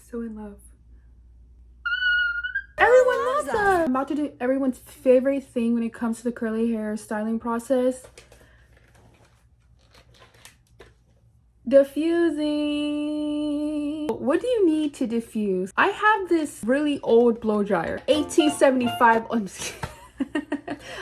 So in love. Everyone loves them. I'm about to do everyone's favorite thing when it comes to the curly hair styling process. Diffusing. What do you need to diffuse? I have this really old blow dryer, 1875. Oh, I'm just kidding.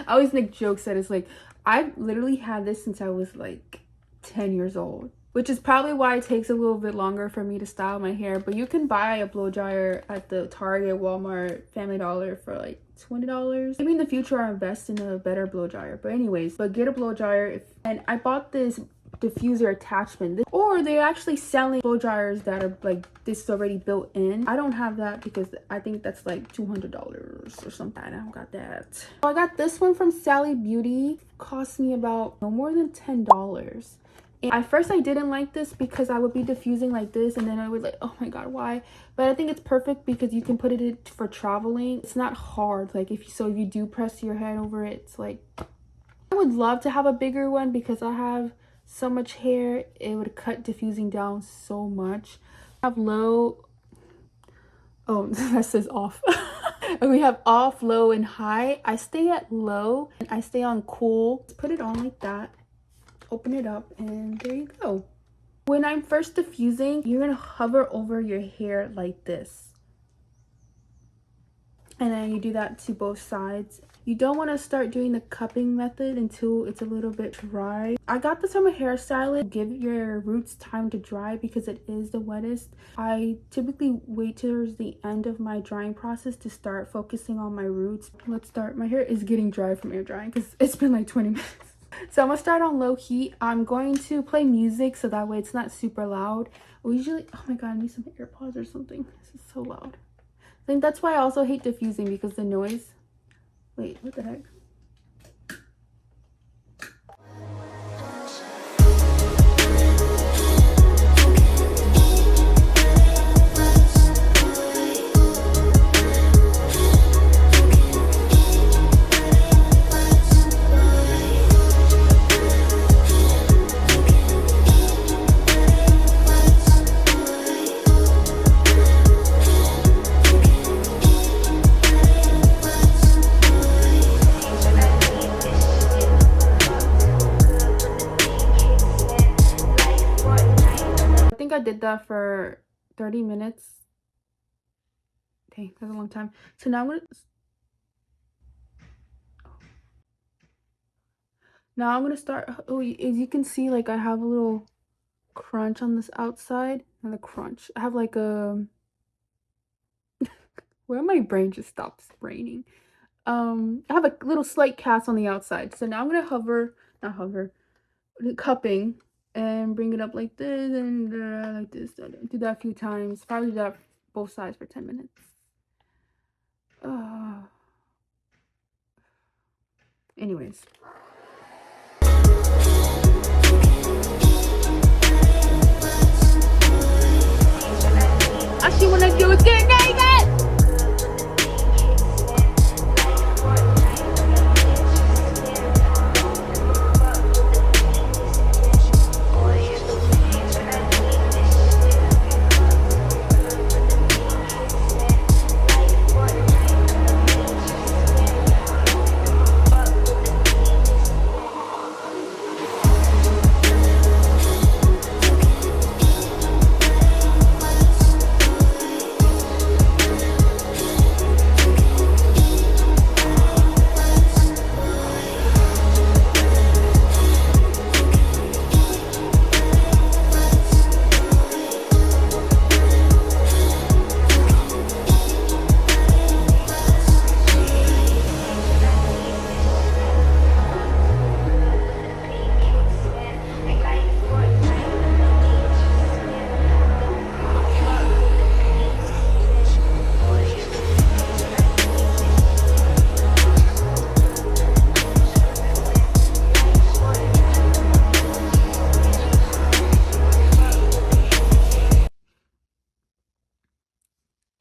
I always make jokes that it's like, I've literally had this since I was like 10 years old, which is probably why it takes a little bit longer for me to style my hair. But you can buy a blow dryer at the Target, Walmart, Family Dollar for like $20. Maybe in the future I'll invest in a better blow dryer. But anyways, but get a blow dryer. And I bought this diffuser attachment, or they're actually selling blow dryers that are like this is already built in. I don't have that because I think that's like $200 or something. I don't got that. So I got this one from Sally Beauty. Cost me about no more than $10. And at first I didn't like this because I would be diffusing like this, and then I was like, oh my god, why? But I think it's perfect because you can put it in for traveling. It's not hard. Like if you do press your head over it, it's like, I would love to have a bigger one because I have so much hair. It would cut diffusing down so much. I have low, oh, that says off. And we have off, low, and high. I stay at low and I stay on cool. Just put it on like that, open it up, and there you go. When I'm first diffusing, you're gonna hover over your hair like this, and then you do that to both sides. You don't want to start doing the cupping method until it's a little bit dry. I got this from a hairstylist. Give your roots time to dry because it is the wettest. I typically wait towards the end of my drying process to start focusing on my roots. Let's start. My hair is getting dry from air drying because it's been like 20 minutes. So I'm gonna start on low heat. I'm going to play music so that way it's not super loud. We usually, oh my god, I need some AirPods or something. This is so loud. I think that's why I also hate diffusing, because the noise. Wait, what the heck? I did that for 30 minutes. Dang, that's a long time. So now I'm gonna start. Oh, as you can see, like I have a little crunch on this outside, and the crunch. I have like a where my brain just stops braining. I have a little slight cast on the outside. So now I'm gonna cupping, and bring it up like this and like this. Do that a few times. Probably do that both sides for 10 minutes. Anyways. Actually, when I do it, get naked.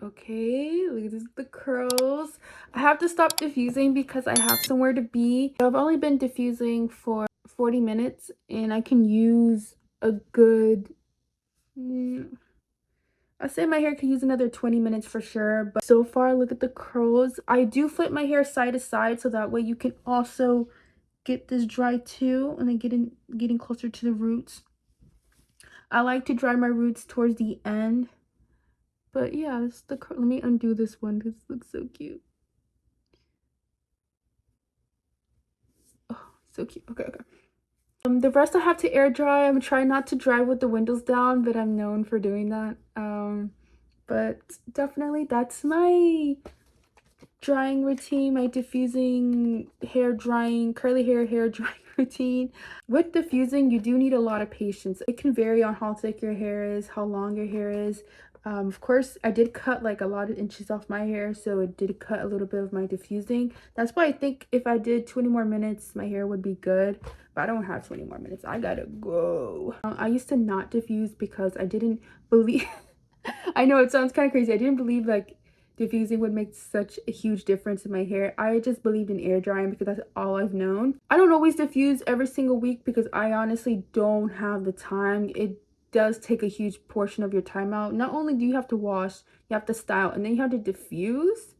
Okay, look at the curls. I have to stop diffusing because I have somewhere to be. I've only been diffusing for 40 minutes and I can use a good I say my hair could use another 20 minutes for sure, but so far, look at the curls. I do flip my hair side to side so that way you can also get this dry too, and then getting closer to the roots. I like to dry my roots towards the end. But yeah, this is the curl. Let me undo this one because it looks so cute. Oh, so cute. Okay, okay. The rest I have to air dry. I'm trying not to dry with the windows down, but I'm known for doing that. But definitely that's my drying routine, my diffusing hair drying, curly hair drying routine. With diffusing, you do need a lot of patience. It can vary on how thick your hair is, how long your hair is. Of course, I did cut like a lot of inches off my hair, so it did cut a little bit of my diffusing. That's why I think if I did 20 more minutes, my hair would be good. But I don't have 20 more minutes. I gotta go. I used to not diffuse because I didn't believe... I know it sounds kind of crazy. I didn't believe like diffusing would make such a huge difference in my hair. I just believed in air drying because that's all I've known. I don't always diffuse every single week because I honestly don't have the time. It does take a huge portion of your time out. Not only do you have to wash, you have to style, and then you have to diffuse.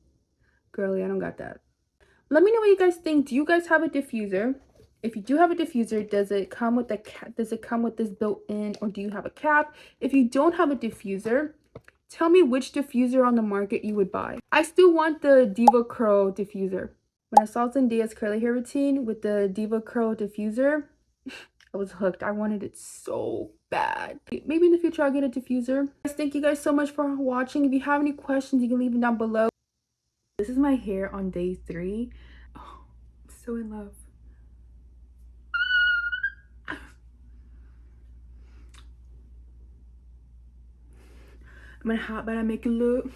Girly, I don't got that. Let me know what you guys think. Do you guys have a diffuser? If you do have a diffuser, does it come with a cap? Does it come with this built in, or do you have a cap? If you don't have a diffuser, tell me which diffuser on the market you would buy. I still want the Diva Curl diffuser. When I saw Zendaya's curly hair routine with the Diva Curl diffuser, I was hooked. I wanted it so bad. Maybe in the future I'll get a diffuser. Thank you guys so much for watching. If you have any questions, you can leave them down below. This is my hair on day 3. Oh, I'm so in love. I'm hot, but I make it look.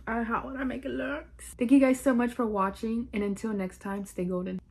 I hot when I make it look. Thank you guys so much for watching, and until next time, stay golden.